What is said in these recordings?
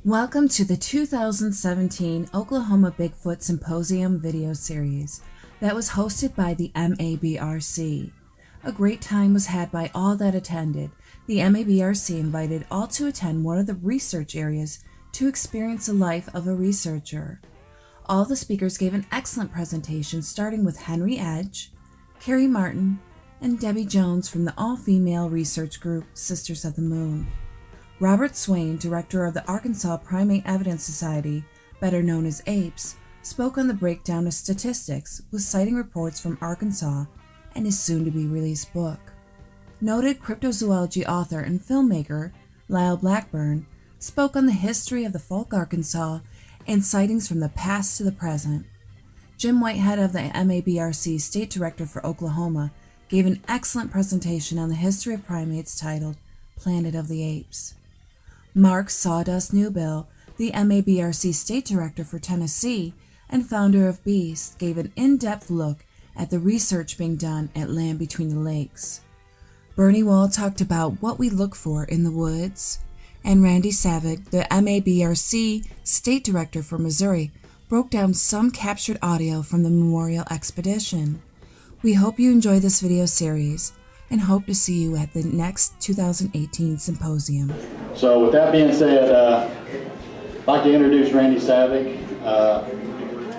Welcome to the 2017 Oklahoma Bigfoot Symposium video series that was hosted by the MABRC. A great time was had by all that attended. The MABRC invited all to attend one of the research areas to experience the life of a researcher. All the speakers gave an excellent presentation, starting with Henry Edge, Carrie Martin, and Debbie Jones from the all-female research group Sisters of the Moon. Robert Swain, director of the Arkansas Primate Evidence Society, better known as APES, spoke on the breakdown of statistics with citing reports from Arkansas and his soon-to-be-released book. Noted cryptozoology author and filmmaker Lyle Blackburn spoke on the history of the folk Arkansas and sightings from the past to the present. Jim Whitehead of the MABRC State Director for Oklahoma gave an excellent presentation on the history of primates titled Planet of the Apes. Mark Sawdust Newbill, the MABRC State Director for Tennessee and founder of Beast, gave an in-depth look at the research being done at Land Between the Lakes. Bernie Wall talked about what we look for in the woods, and Randy Savick, the MABRC State Director for Missouri, broke down some captured audio from the Memorial Expedition. We hope you enjoy this video series and hope to see you at the next 2018 Symposium. So with that being said, I'd like to introduce Randy Savick.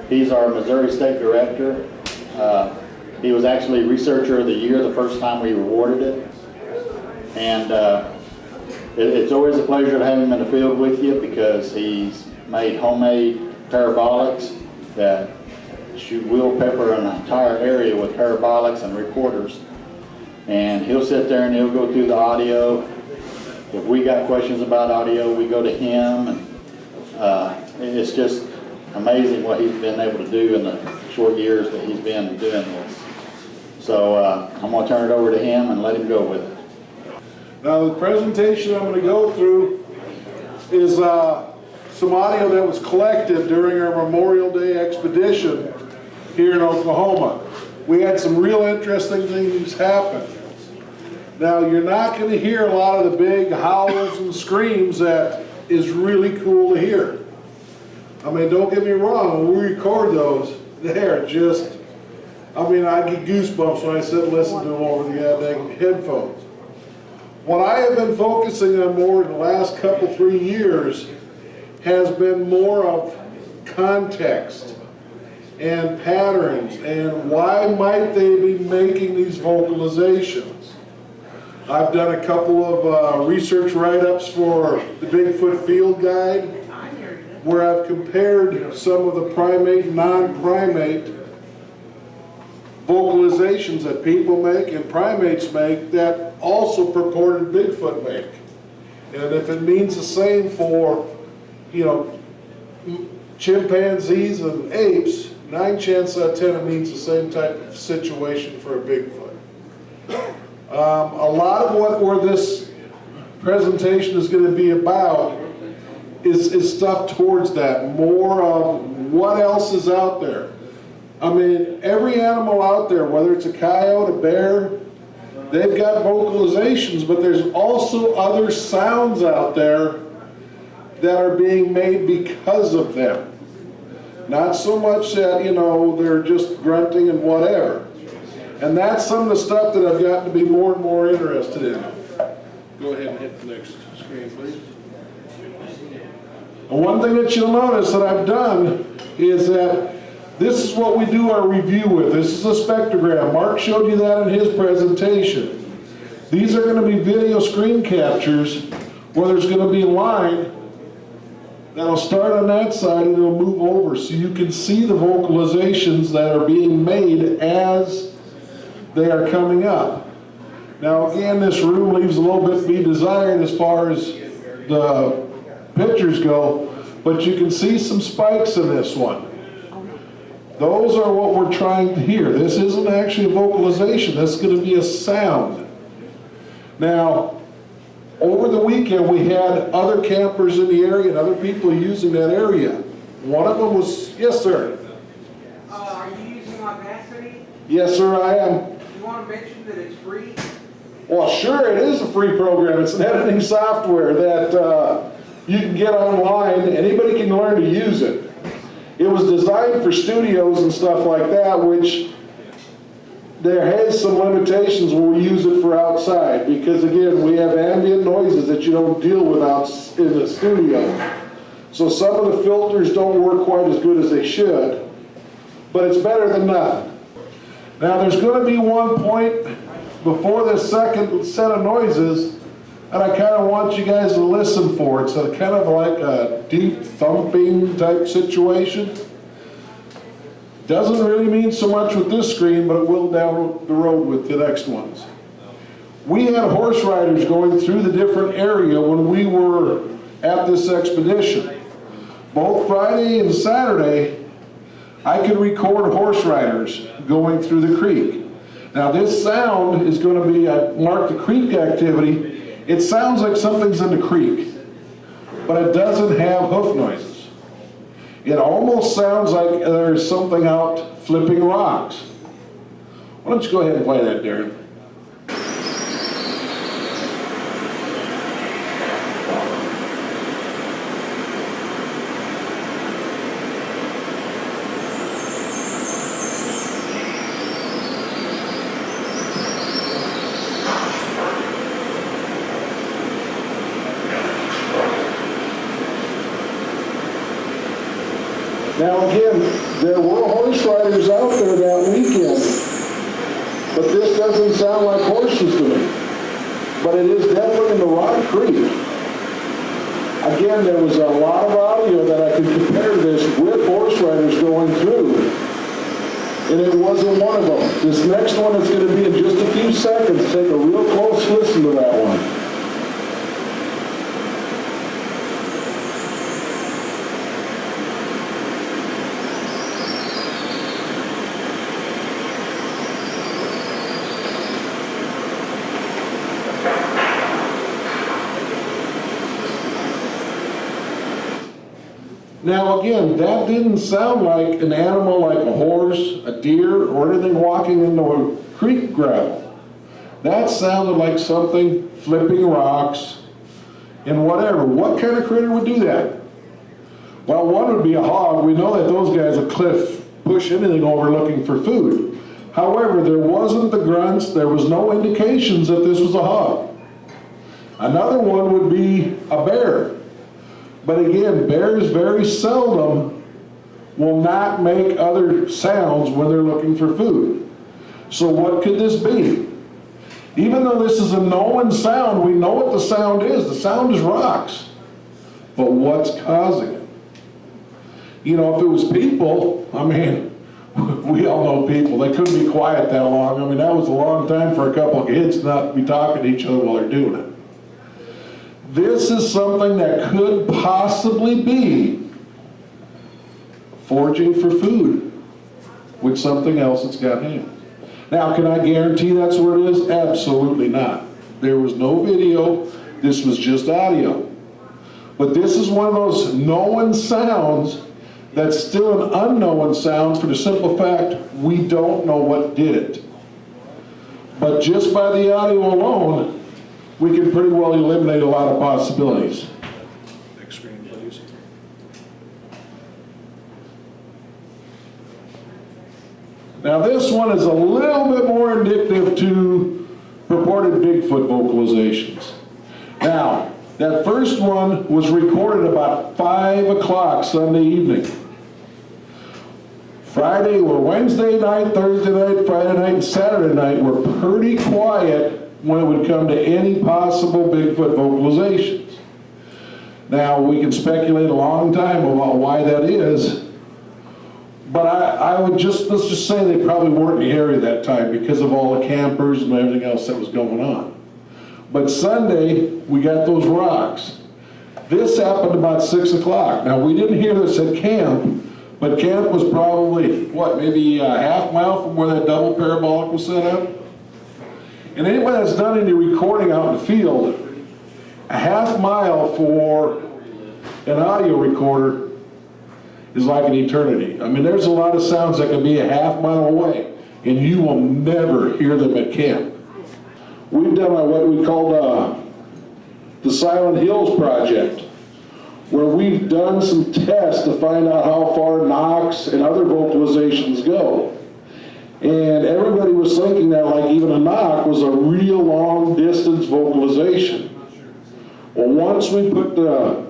He's our Missouri State Director. He was actually Researcher of the Year the first time we awarded it. And it's always a pleasure to have him in the field with you because he's made homemade parabolics that will pepper an entire area with parabolics and recorders. And he'll sit there and he'll go through the audio. If we got questions about audio, we go to him. And it's just amazing what he's been able to do in the short years that he's been doing this. So I'm going to turn it over to him and let him go with it. Now the presentation I'm going to go through is some audio that was collected during our Memorial Day expedition here in Oklahoma. We had some real interesting things happen. Now you're not going to hear a lot of the big howls and screams that is really cool to hear. I mean, don't get me wrong, when we record those, they're just, I get goosebumps when I sit and listen to them over the headphones. What I have been focusing on more in the last couple, 3 years has been more of context and patterns and why might they be making these vocalizations. I've done a couple of research write-ups for the Bigfoot Field Guide where I've compared some of the primate and non-primate vocalizations that people make and primates make that also purported Bigfoot make. And if it means the same for, chimpanzees and apes, 9 chances out of 10 it means the same type of situation for a Bigfoot. A lot of where this presentation is going to be about is stuff towards that, more of what else is out there. Every animal out there, whether it's a coyote, a bear, they've got vocalizations, but there's also other sounds out there that are being made because of them. Not so much that, they're just grunting and whatever. And that's some of the stuff that I've gotten to be more and more interested in. Go ahead and hit the next screen, please. And one thing that you'll notice that I've done is that this is what we do our review with. This is a spectrogram. Mark showed you that in his presentation. These are going to be video screen captures where there's going to be a line that'll start on that side and it'll move over so you can see the vocalizations that are being made as they are coming up. Now again, this room leaves a little bit to be desired as far as the pictures go, but you can see some spikes in this one. Those are what we're trying to hear. This isn't actually a vocalization, this is going to be a sound. Now, over the weekend we had other campers in the area and other people using that area. One of them was, yes sir? Are you using Audacity? Yes sir, I am. You want to mention that it's free? Well sure, it is a free program. It's an editing software that you can get online, anybody can learn to use it. It was designed for studios and stuff like that, which there has some limitations when we use it for outside, because again, we have ambient noises that you don't deal with out in the studio. So some of the filters don't work quite as good as they should, but it's better than nothing. Now there's going to be one point before this second set of noises, and I kind of want you guys to listen for it. So kind of like a deep thumping type situation. Doesn't really mean so much with this screen, but it will down the road with the next ones. We had horse riders going through the different area when we were at this expedition. Both Friday and Saturday, I could record horse riders going through the creek. Now this sound is going to be a mark the creek activity. It sounds like something's in the creek, but it doesn't have hoof noises. It almost sounds like there's something out flipping rocks. Why don't you go ahead and play that, Darren? Now again, there were horse riders out there that weekend, but this doesn't sound like horses to me. But it is definitely in the Rock Creek. Again, there was a lot of audio that I could compare this with horse riders going through, and it wasn't one of them. This next one is going to be in just a few seconds. Take a real close listen to that one. Now again, that didn't sound like an animal like a horse, a deer, or anything walking into a creek gravel. That sounded like something flipping rocks and whatever. What kind of critter would do that? Well, one would be a hog. We know that those guys will push anything over looking for food. However, there wasn't the grunts, there was no indications that this was a hog. Another one would be a bear. But again, bears very seldom will not make other sounds when they're looking for food. So what could this be? Even though this is a known sound, we know what the sound is. The sound is rocks. But what's causing it? You know, if it was people, I mean, we all know people. They couldn't be quiet that long. I mean, that was a long time for a couple of kids not to be talking to each other while they're doing it. This is something that could possibly be foraging for food with something else that's got hands. Now, can I guarantee that's where it is? Absolutely not. There was no video. This was just audio. But this is one of those known sounds that's still an unknown sound for the simple fact we don't know what did it. But just by the audio alone, we can pretty well eliminate a lot of possibilities. Next screen, please. Now this one is a little bit more indicative to purported Bigfoot vocalizations. Now, that first one was recorded about 5 o'clock Sunday evening. Friday or Wednesday night, Thursday night, Friday night, and Saturday night were pretty quiet when it would come to any possible Bigfoot vocalizations. Now, we can speculate a long time about why that is, but I would let's just say they probably weren't in the area that time because of all the campers and everything else that was going on. But Sunday, we got those rocks. This happened about 6 o'clock. Now, we didn't hear this at camp, but camp was probably, maybe a half mile from where that double parabolic was set up. And anybody that's done any recording out in the field, a half mile for an audio recorder is like an eternity. I mean, there's a lot of sounds that can be a half mile away, and you will never hear them at camp. We've done what we called the Silent Hills Project, where we've done some tests to find out how far knocks and other vocalizations go. And everybody was thinking that like even a knock was a real long distance vocalization. Well, once we put the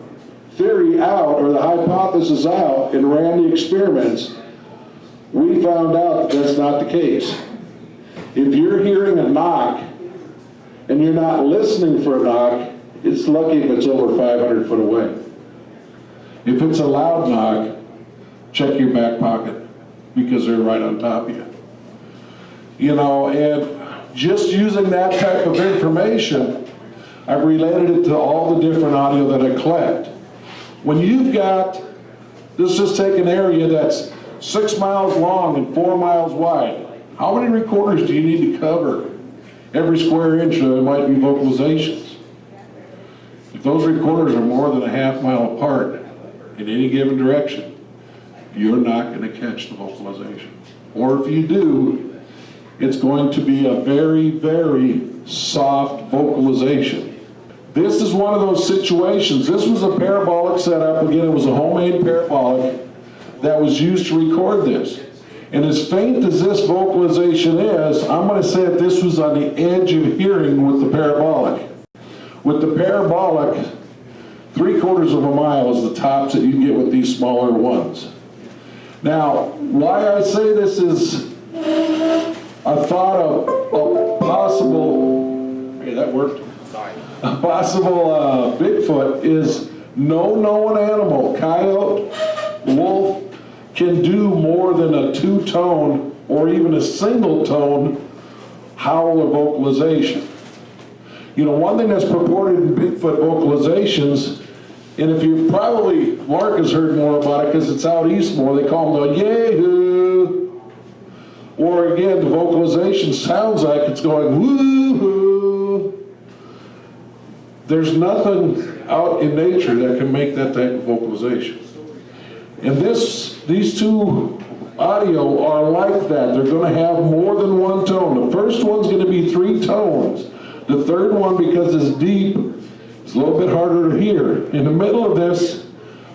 theory out, or the hypothesis out, and ran the experiments, we found out that that's not the case. If you're hearing a knock and you're not listening for a knock, it's lucky if it's over 500 foot away. If it's a loud knock, check your back pocket, because they're right on top of you. You know, and just using that type of information, I've related it to all the different audio that I collect. When you've got, let's just take an area that's 6 miles long and 4 miles wide. How many recorders do you need to cover every square inch of it might be vocalizations? If those recorders are more than a half-mile apart in any given direction, you're not going to catch the vocalization. Or if you do, it's going to be a very, very soft vocalization. This is one of those situations. This was a parabolic setup. Again, it was a homemade parabolic that was used to record this. And as faint as this vocalization is, I'm going to say that this was on the edge of hearing with the parabolic. With the parabolic, 3/4 of a mile is the tops that you get with these smaller ones. Now, why I say this is a thought of a possible, hey, that worked. Sorry. A possible Bigfoot is no known animal, coyote, wolf, can do more than a two-tone or even a single-tone howl or vocalization. You know, one thing that's purported in Bigfoot vocalizations, and if you probably, Mark has heard more about it because it's out east more, they call them the yay-hoo. Or again, the vocalization sounds like it's going woo-hoo. There's nothing out in nature that can make that type of vocalization. And these two audio are like that. They're going to have more than one tone. The first one's going to be 3 tones. The third one, because it's deep, it's a little bit harder to hear. In the middle of this,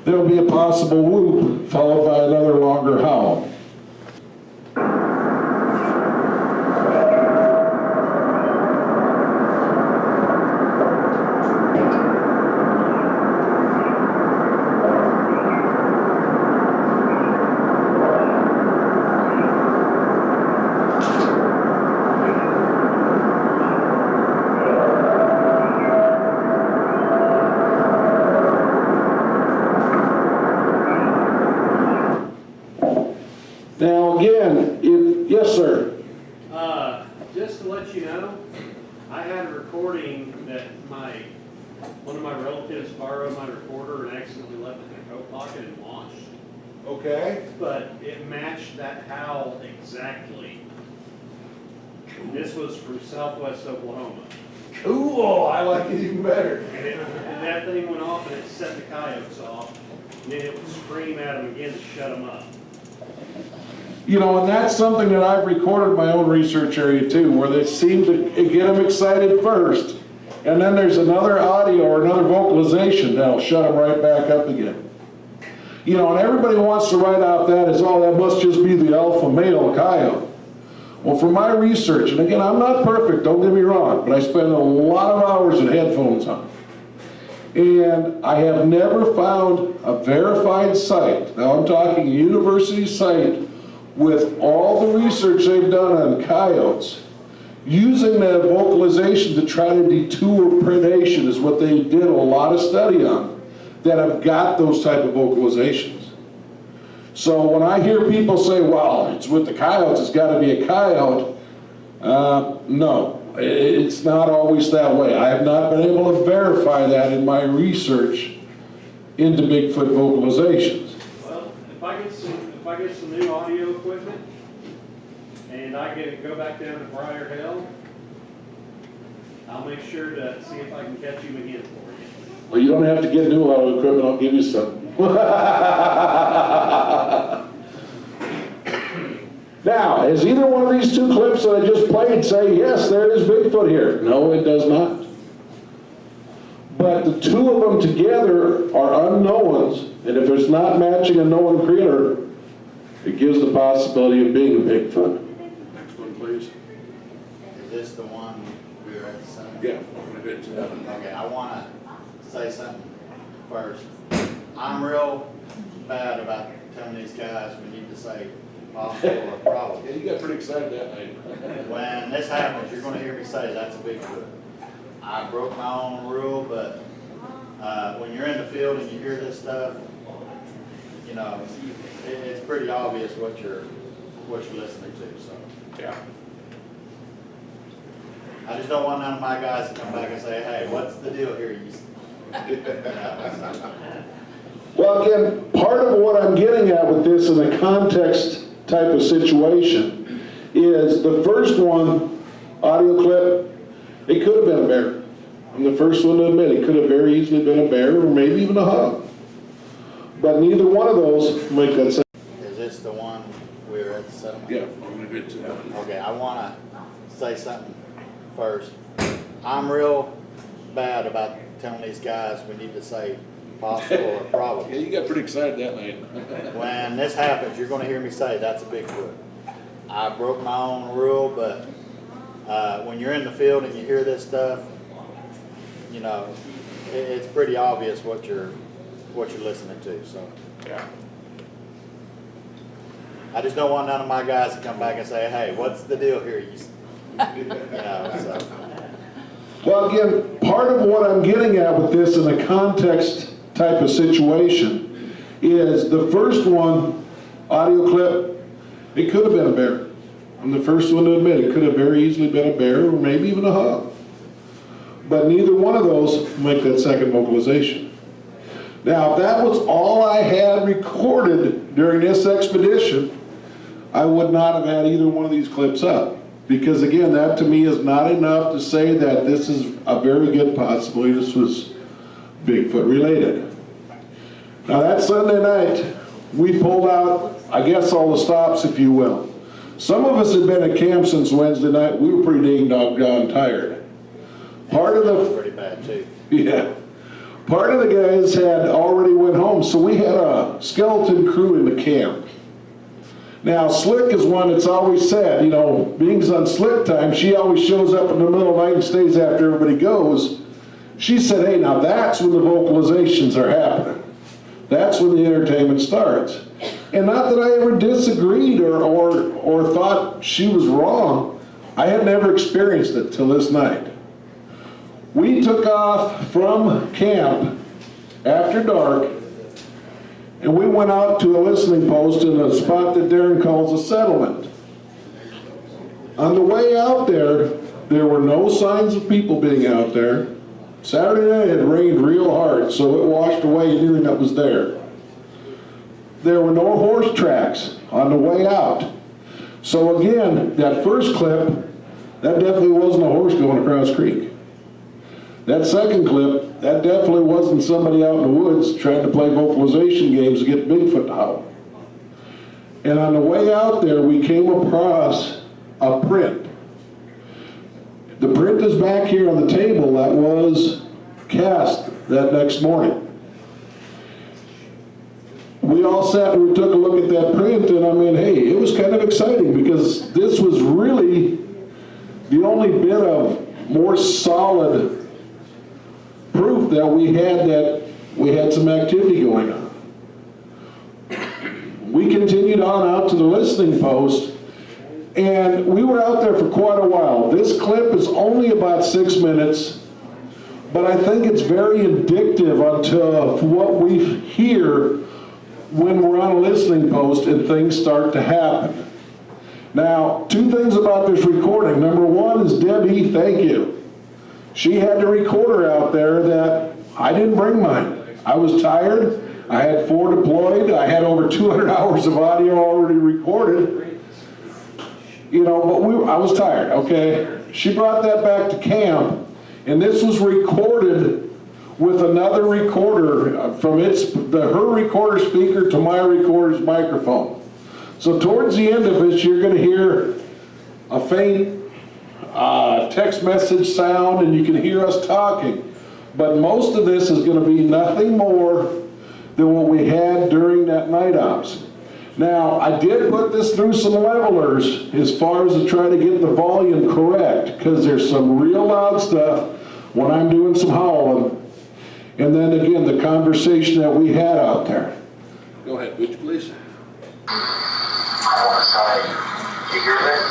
there'll be a possible whoop followed by another longer howl. Now again, yes sir. Just to let you know, I had a recording that one of my relatives borrowed my recorder and accidentally left it in their coat pocket and launched. Okay. But it matched that howl exactly. This was from Southwest Oklahoma. Cool, I like it even better. And that thing went off and it set the coyotes off. And then it would scream at them again to shut them up. You know, and that's something that I've recorded in my own research area too, where they seem to get them excited first, and then there's another audio or another vocalization that'll shut them right back up again. You know, and everybody wants to write out that as, oh, that must just be the alpha male coyote. Well, from my research, and again, I'm not perfect, don't get me wrong, but I spend a lot of hours with headphones on. And I have never found a verified site, now I'm talking a university site, with all the research they've done on coyotes, using that vocalization to try to detour predation is what they did a lot of study on, that have got those type of vocalizations. So when I hear people say, well, it's with the coyotes, it's got to be a coyote, no, it's not always that way. I have not been able to verify that in my research into Bigfoot vocalizations. Well, if I get some new audio equipment and I go back down to Briar Hill, I'll make sure to see if I can catch him again for you. Well, you don't have to get new audio equipment, I'll give you some. Now, is either one of these two clips that I just played say, yes, there is Bigfoot here? No, it does not. But the two of them together are unknowns, and if there's not matching a known critter, it gives the possibility of being a Bigfoot. Next one, please. Is this the one we were at the center? Yeah, I'm gonna get to that one. Okay, I want to say something first. I'm real bad about telling these guys we need to say possible or probable. Yeah, you got pretty excited that night. When this happens, you're going to hear me say that's a Bigfoot. I broke my own rule, but when you're in the field and you hear this stuff, you know, it's pretty obvious what you're listening to. So Yeah. I just don't want none of my guys to come back and say, "Hey, what's the deal here?" You know, Well, again, part of what I'm getting at with this in a context type of situation is the first one, audio clip, it could have been a bear. I'm the first one to admit it could have very easily been a bear or maybe even a hog. But neither one of those make that sense. is this the one we were at the settlement? Yeah, I'm going to get to that one. Okay, I want to say something first. I'm real bad about telling these guys we need to say possible or probable. Yeah, you got pretty excited that night. When this happens, you're going to hear me say that's a Bigfoot. I broke my own rule, but when you're in the field and you hear this stuff, you know, it's pretty obvious what you're listening to. So Yeah. I just don't want none of my guys to come back and say, "Hey, what's the deal here?" You know, so. Well, again, part of what I'm getting at with this in a context type of situation is the first one, audio clip, it could have been a bear. I'm the first one to admit it could have very easily been a bear or maybe even a hog. But neither one of those make that second vocalization. Now, if that was all I had recorded during this expedition, I would not have had either one of these clips up. Because again, that to me is not enough to say that this is a very good possibility this was Bigfoot related. Now that Sunday night, we pulled out, I guess, all the stops, if you will. Some of us had been at camp since Wednesday night. We were pretty dang doggone tired. Part of That was the, pretty bad too. yeah, part of the guys had already went home, so we had a skeleton crew in the camp. Now, Slick is one that's always said, you know, being on Slick time, she always shows up in the middle of the night and stays after everybody goes. She said, hey, now that's when the vocalizations are happening. That's when the entertainment starts. And not that I ever disagreed or thought she was wrong. I had never experienced it till this night. We took off from camp after dark, and we went out to a listening post in a spot that Darren calls a settlement. On the way out there were no signs of people being out there. Saturday night it rained real hard, so it washed away anything that was there. There were no horse tracks on the way out. So again, that first clip, that definitely wasn't a horse going across creek. That second clip, that definitely wasn't somebody out in the woods trying to play vocalization games to get Bigfoot to howl. And on the way out there, we came across a print. The print is back here on the table that was cast that next morning. We all sat and we took a look at that print, and I mean, hey, it was kind of exciting because this was really the only bit of more solid proof that we had some activity going on. We continued on out to the listening post, and we were out there for quite a while. This clip is only about 6 minutes, but I think it's very indicative of what we hear when we're on a listening post and things start to happen. Now, two things about this recording. Number one is Debbie, thank you. She had the recorder out there that I didn't bring mine. I was tired. I had 4 deployed. I had over 200 hours of audio already recorded. You know, but I was tired, okay? She brought that back to camp, and this was recorded with another recorder from her recorder speaker to my recorder's microphone. So towards the end of it, you're going to hear a faint text message sound, and you can hear us talking. But most of this is gonna be nothing more than what we had during that night ops. Now, I did put this through some levelers as far as to try to get the volume correct, because there's some real loud stuff when I'm doing some howling. And then again, the conversation that we had out there. Go ahead, would you please? I want to say, you hear that?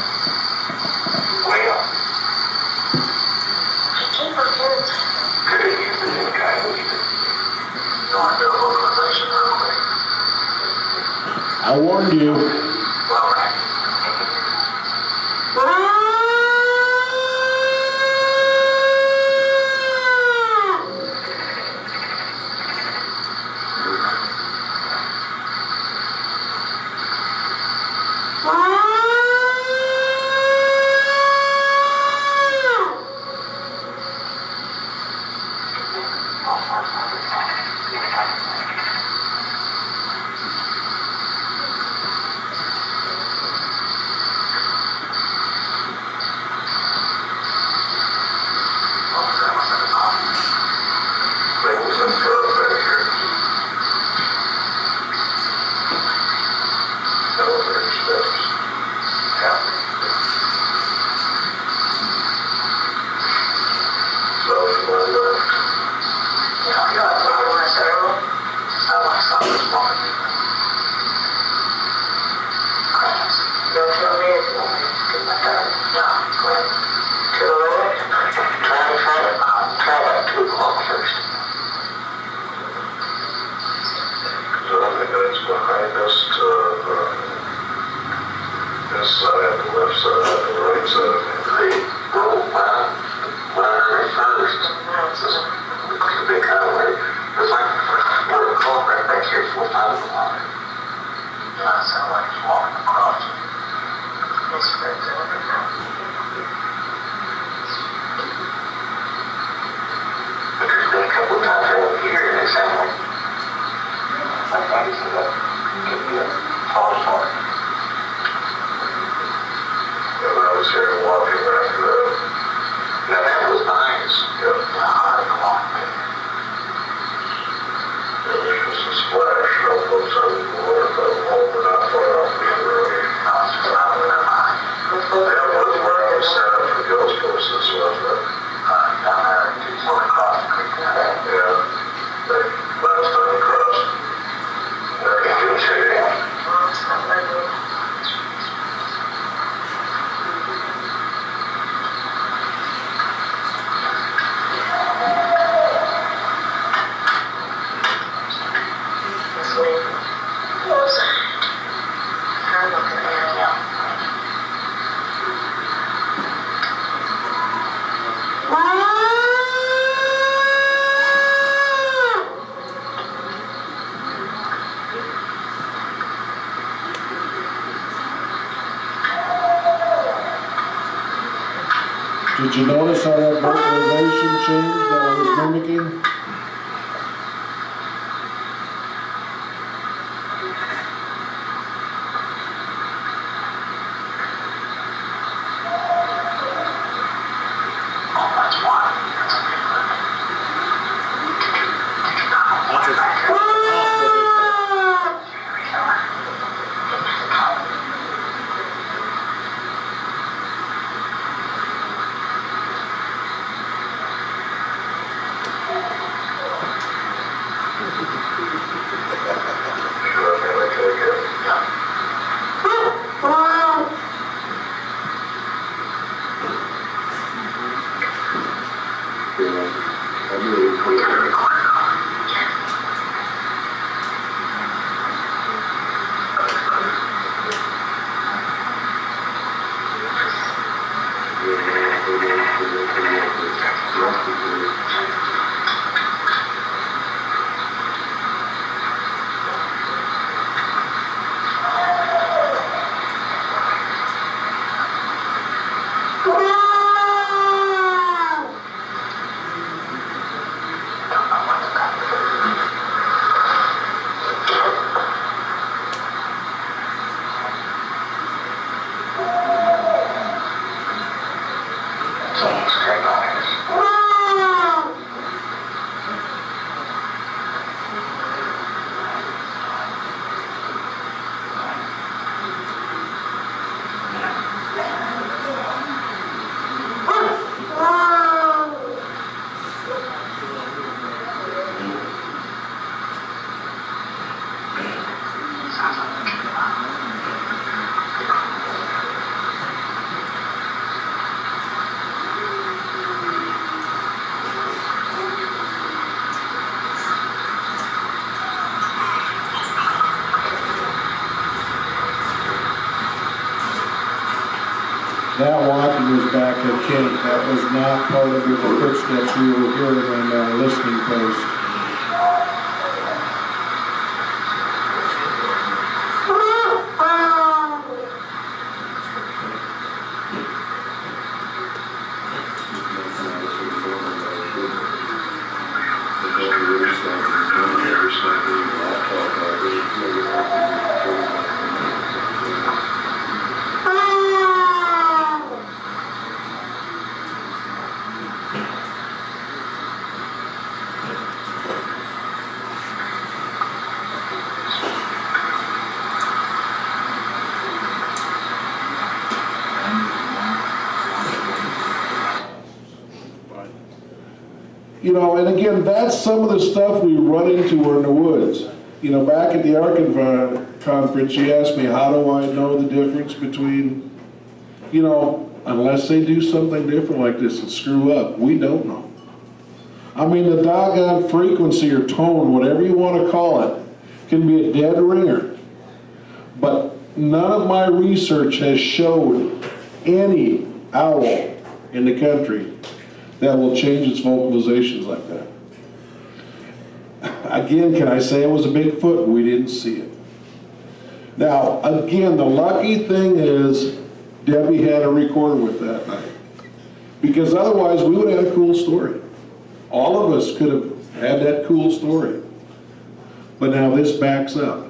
Well, could have used the new guy with you. You want to do a localization real quick? I warned you. Well, right. Did you notice how that vocalization changed that I was mimicking? That walking was back at Kent. That was not part of the footsteps we were hearing on our listening post. You know, and again, that's some of the stuff we run into in the woods. You know, back at the Arkansas conference, she asked me, how do I know the difference between, you know, unless they do something different like this and screw up, we don't know. I mean, the doggone frequency or tone, whatever you want to call it, can be a dead ringer. But none of my research has showed any owl in the country that will change its vocalizations like that. Again, can I say it was a Bigfoot? We didn't see it. Now, again, the lucky thing is Debbie had a recorder with that night. Because otherwise, we would have had a cool story. All of us could have had that cool story. But now this backs up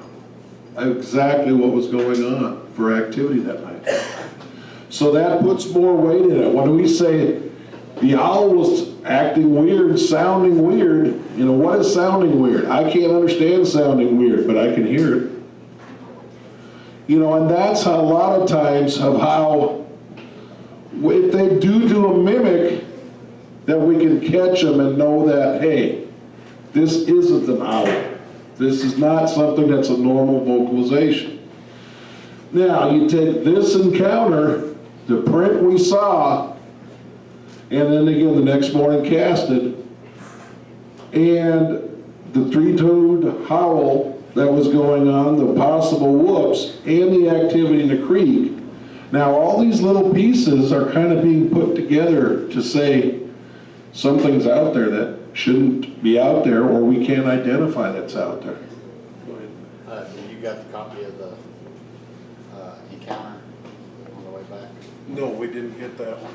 exactly what was going on for activity that night. So that puts more weight in it. When we say the owl was acting weird, sounding weird, you know, what is sounding weird? I can't understand sounding weird, but I can hear it. You know, and that's a lot of times of how, if they do a mimic, that we can catch them and know that, hey, this isn't an owl. This is not something that's a normal vocalization. Now, you take this encounter, the print we saw, and then again the next morning casted, and the three-toed howl that was going on, the possible whoops, and the activity in the creek. Now all these little pieces are kind of being put together to say something's out there that shouldn't be out there, or we can't identify that's out there. Go ahead. You got the copy of the encounter on the way back? No, we didn't get that one.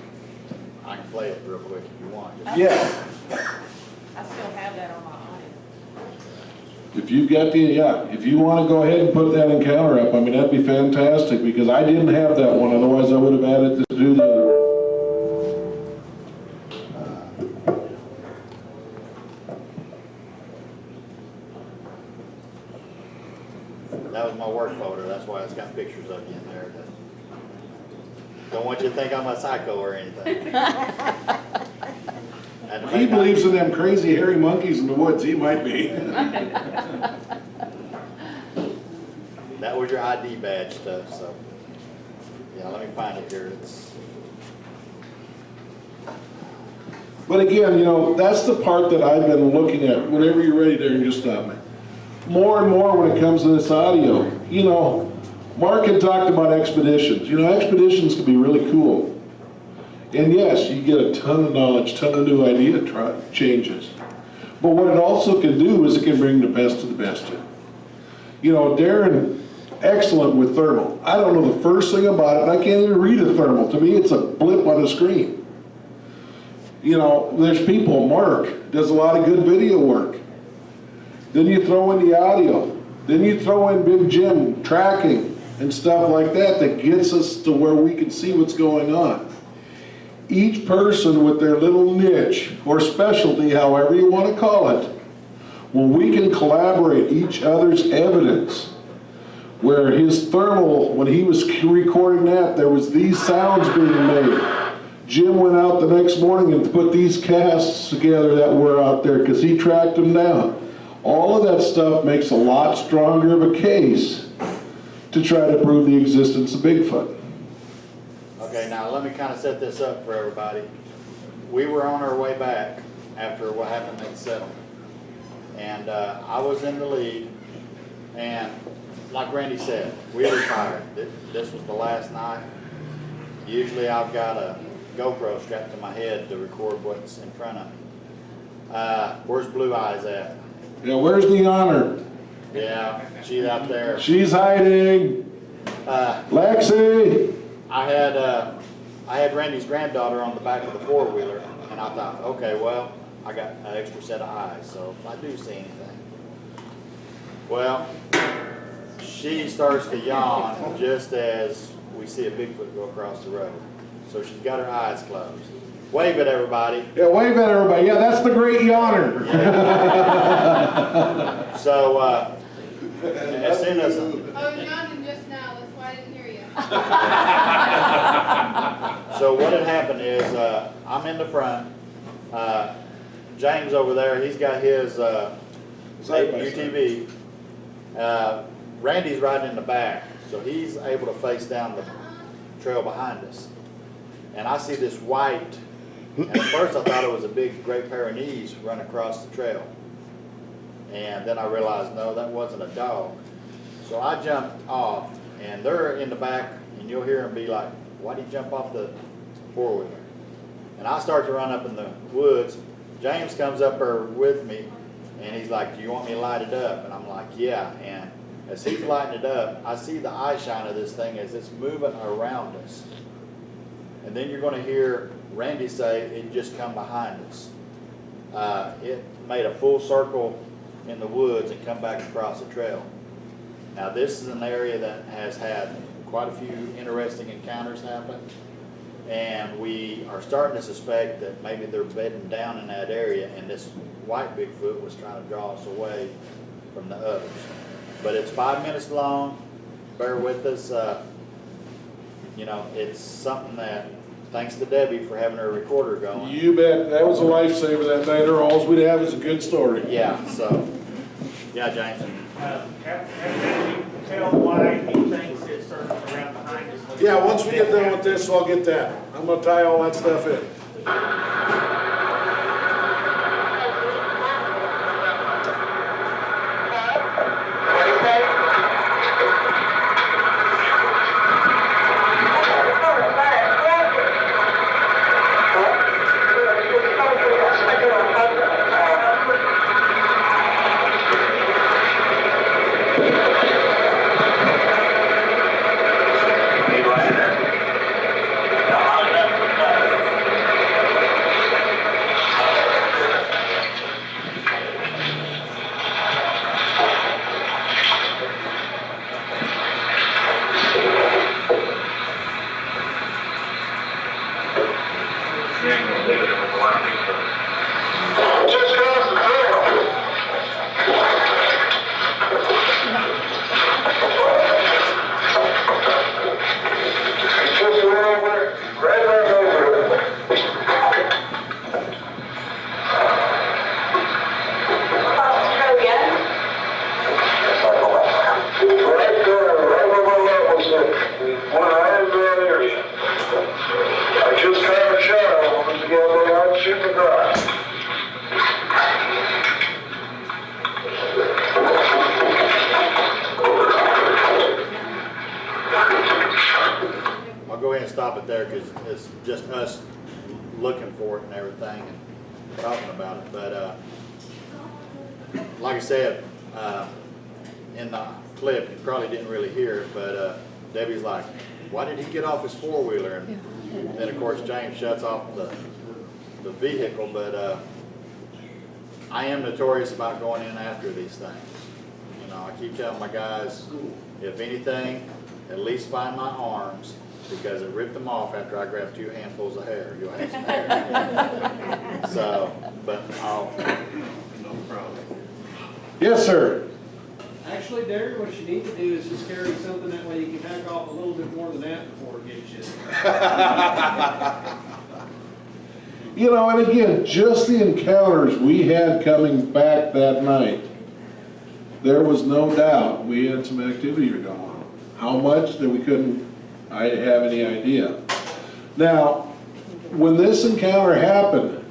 I can play it real quick if you want. Yeah. I still have that on my audio. If you've got if you want to go ahead and put that encounter up, I mean, that'd be fantastic, because I didn't have that one, otherwise I would have added to do the. That was my work folder, that's why it's got pictures of you in there. Don't want you to think I'm a psycho or anything. He believes in them crazy hairy monkeys in the woods, he might be. That was your ID badge stuff, so. Yeah, let me find it here. But again, you know, that's the part that I've been looking at. Whenever you're ready, Darren, just stop me. More and more when it comes to this audio, you know, Mark had talked about expeditions. You know, expeditions can be really cool. And yes, you get a ton of knowledge, ton of new idea changes. But what it also can do is it can bring the best of the best in. You know, Darren, excellent with thermal. I don't know the first thing about it, and I can't even read a thermal. To me, it's a blip on the screen. You know, there's people, Mark does a lot of good video work. Then you throw in the audio. Then you throw in Big Jim tracking and stuff like that that gets us to where we can see what's going on. Each person with their little niche or specialty, however you want to call it, when we can collaborate each other's evidence, where his thermal, when he was recording that, there was these sounds being made. Jim went out the next morning and put these casts together that were out there because he tracked them down. All of that stuff makes a lot stronger of a case to try to prove the existence of Bigfoot. Okay, now let me kind of set this up for everybody. We were on our way back after what happened at the settlement. And I was in the lead, and like Randy said, we were tired. This was the last night. Usually I've got a GoPro strapped to my head to record what's in front of me. Where's Blue Eyes at? Yeah, where's the honor? Yeah, she's out there. She's hiding. Lexi! I had Randy's granddaughter on the back of the four-wheeler, and I thought, okay, well, I got an extra set of eyes, so if I do see anything. Well, she starts to yawn just as we see a Bigfoot go across the road. So she's got her eyes closed. Wave at everybody. Yeah, wave at everybody. Yeah, that's the great yawner. So, as soon as... Oh, you're yawning just now, that's why I didn't hear you. So what had happened is, I'm in the front. James over there, he's got his UTV. Randy's riding in the back, so he's able to face down the trail behind us. And I see this white, and at first I thought it was a big Great Pyrenees run across the trail. And then I realized, no, that wasn't a dog. So I jumped off, and they're in the back, and you'll hear them be like, why'd he jump off the four-wheeler? And I start to run up in the woods. James comes up there with me, and he's like, do you want me to light it up? And I'm like, yeah. And as he's lighting it up, I see the eye shine of this thing as it's moving around us. And then you're going to hear Randy say, it just come behind us. It made a full circle in the woods and come back across the trail. Now this is an area that has had quite a few interesting encounters happen, and we are starting to suspect that maybe they're bedding down in that area, and this white Bigfoot was trying to draw us away from the others. But it's 5 minutes long. Bear with us. You know, it's something that, thanks to Debbie for having her recorder going. You bet. That was a lifesaver that night, or all we'd have is a good story. Yeah, so, yeah, James. Have you tell why he thinks it's circling around behind us? Yeah, once we get done with this, I'll get that. I'm gonna tie all that stuff in. I'll go ahead and stop it there because it's just us looking for it and everything and talking about it. But like I said, in the clip, you probably didn't really hear it, but Debbie's like, why did he get off his four-wheeler? And then, of course, James shuts off the vehicle, but I am notorious about going in after these things. You know, I keep telling my guys, if anything, at least find my arms, because it ripped them off after I grabbed 2 handfuls of hair. You'll have some hair. So, but I'll... No problem. Yes, sir. Actually, Derry, what you need to do is just carry something, that way you can hack off a little bit more than that before it gets you. You know, and again, just the encounters we had coming back that night, there was no doubt we had some activity going on. How much that we couldn't, I didn't have any idea. Now, when this encounter happened,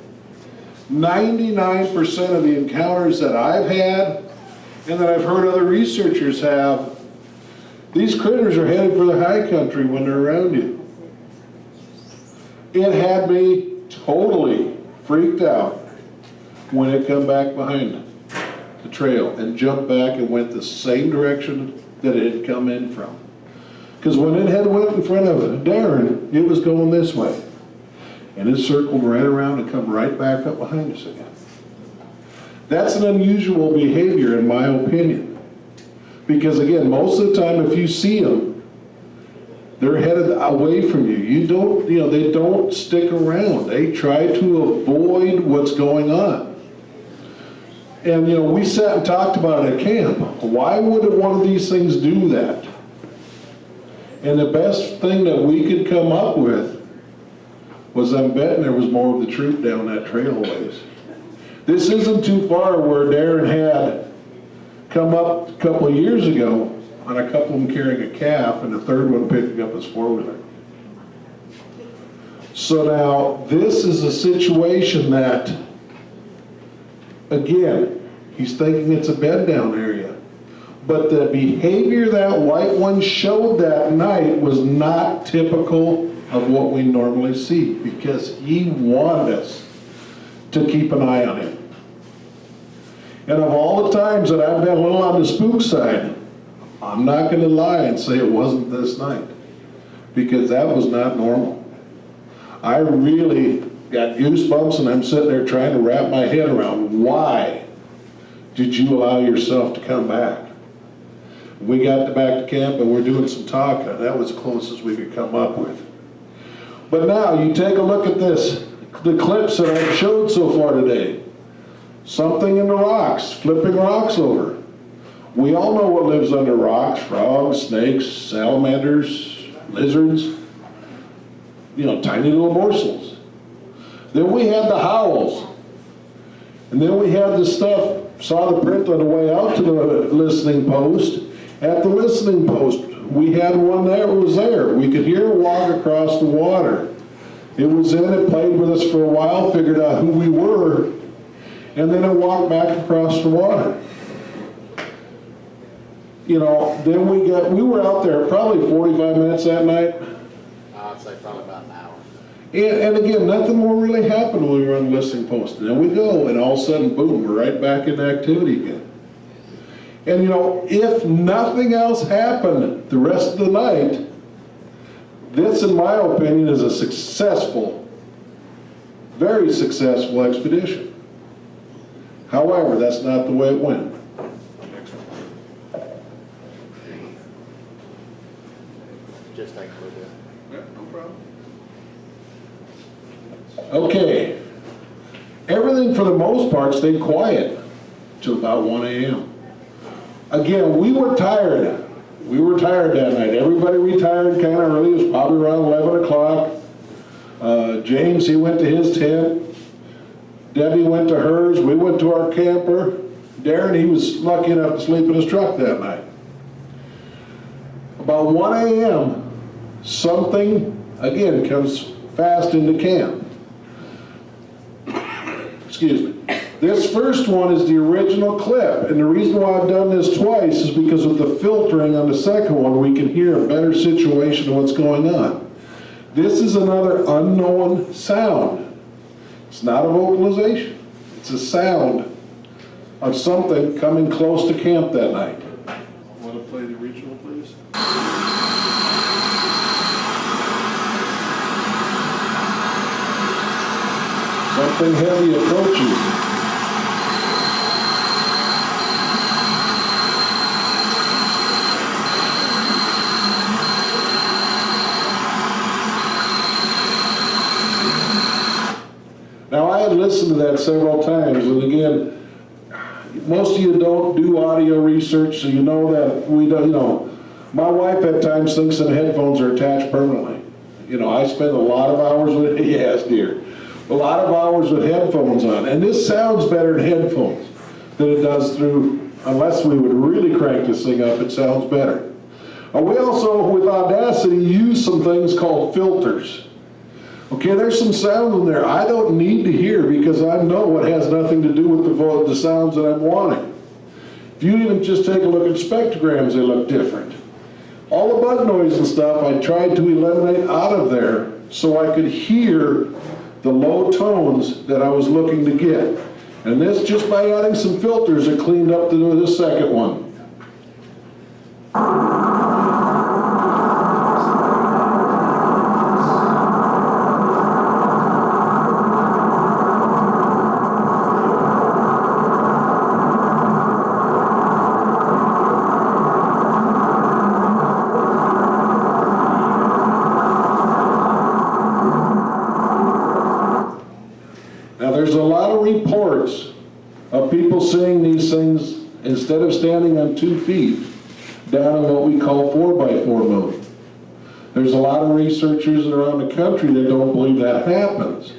99% of the encounters that I've had and that I've heard other researchers have, these critters are headed for the high country when they're around you. It had me totally freaked out when it come back behind the trail and jumped back and went the same direction that it had come in from. Because when it had went in front of Darren, it was going this way. And it circled right around and come right back up behind us again. That's an unusual behavior in my opinion. Because again, most of the time if you see them, they're headed away from you. They don't stick around. They try to avoid what's going on. And we sat and talked about it at camp. Why would one of these things do that? And the best thing that we could come up with was I'm betting there was more of the troop down that trail ways. This isn't too far where Darren had come up a couple of years ago on a couple of them carrying a calf and the third one picking up his four-wheeler. So now this is a situation that, again, he's thinking it's a bed down area. But the behavior that white one showed that night was not typical of what we normally see because he wanted us to keep an eye on him. And of all the times that I've been a little on the spook side, I'm not going to lie and say it wasn't this night because that was not normal. I really got goosebumps and I'm sitting there trying to wrap my head around why did you allow yourself to come back? We got back to camp and we're doing some talking. That was the closest we could come up with. But now you take a look at this, the clips that I've showed so far today. Something in the rocks, flipping rocks over. We all know what lives under rocks: frogs, snakes, salamanders, lizards, tiny little morsels. Then we had the howls. And then we had the stuff, saw the print on the way out to the listening post. At the listening post, we had one that was there. We could hear it walk across the water. It was in, it played with us for a while, figured out who we were, and then it walked back across the water. Then we were out there probably 45 minutes that night. I'd say probably about an hour. And again, nothing more really happened when we were on the listening post. And then we go, and all of a sudden, boom, we're right back in activity again. And if nothing else happened the rest of the night, this, in my opinion, is a successful, very successful expedition. However, that's not the way it went. Just take a little bit. Yeah, no problem. Okay. Everything for the most part stayed quiet till about 1 a.m. Again, we were tired. We were tired that night. Everybody retired kind of early. It was probably around 11 o'clock. James, he went to his tent. Debbie went to hers. We went to our camper. Darren, he was lucky enough to sleep in his truck that night. About 1 a.m., something, again, comes fast into camp. Excuse me. This first one is the original clip, and the reason why I've done this twice is because of the filtering on the second one. We can hear a better situation of what's going on. This is another unknown sound. It's not a vocalization. It's a sound of something coming close to camp that night. Want to play the original, please? Something heavy approaches. Now, I had listened to that several times, and again, most of you don't do audio research, so you know that we don't, my wife at times thinks that headphones are attached permanently. I spend a lot of hours with, yes, dear, a lot of hours with headphones on, and this sounds better in headphones than it does through, unless we would really crank this thing up, it sounds better. We also, with Audacity, use some things called filters. Okay, there's some sounds in there I don't need to hear because I know it has nothing to do with the sounds that I'm wanting. If you even just take a look at spectrograms, they look different. All the bug noise and stuff I tried to eliminate out of there so I could hear the low tones that I was looking to get. And this, just by adding some filters, it cleaned up the second one. Now, there's a lot of reports of people seeing these things, instead of standing on 2 feet, down in what we call 4x4 mode. There's a lot of researchers around the country that don't believe that happens.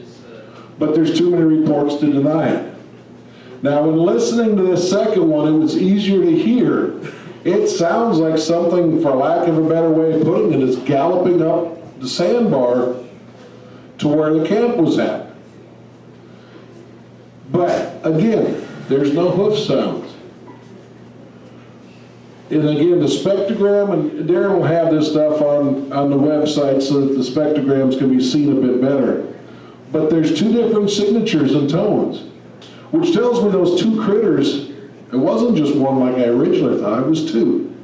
But there's too many reports to deny it. Now, when listening to this second one, it was easier to hear. It sounds like something, for lack of a better way of putting it, is galloping up the sandbar to where the camp was at. But again, there's no hoof sounds. And again, the spectrogram, and Darren will have this stuff on the website so that the spectrograms can be seen a bit better. But there's 2 different signatures and tones, which tells me those 2 critters, it wasn't just one like I originally thought, it was 2.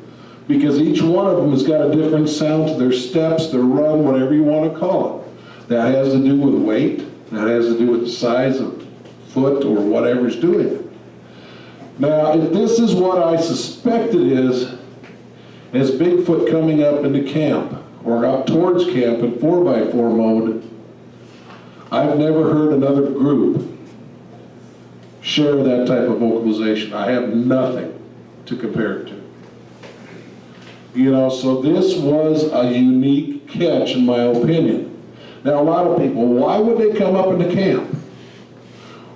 Because each one of them has got a different sound to their steps, their run, whatever you want to call it. That has to do with weight, that has to do with the size of foot or whatever's doing it. Now, if this is what I suspect it is, as Bigfoot coming up into camp, or up towards camp in 4x4 mode, I've never heard another group share that type of vocalization. I have nothing to compare it to. You know, so this was a unique catch in my opinion. Now, a lot of people, why would they come up into camp?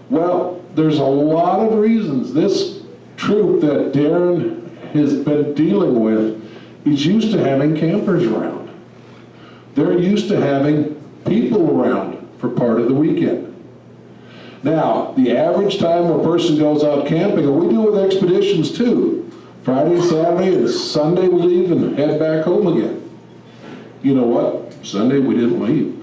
Well, there's a lot of reasons. This troop that Darren has been dealing with is used to having campers around. They're used to having people around for part of the weekend. Now, the average time a person goes out camping, and we do it with expeditions too, Friday, Saturday, and Sunday we leave and head back home again. You know what? Sunday we didn't leave.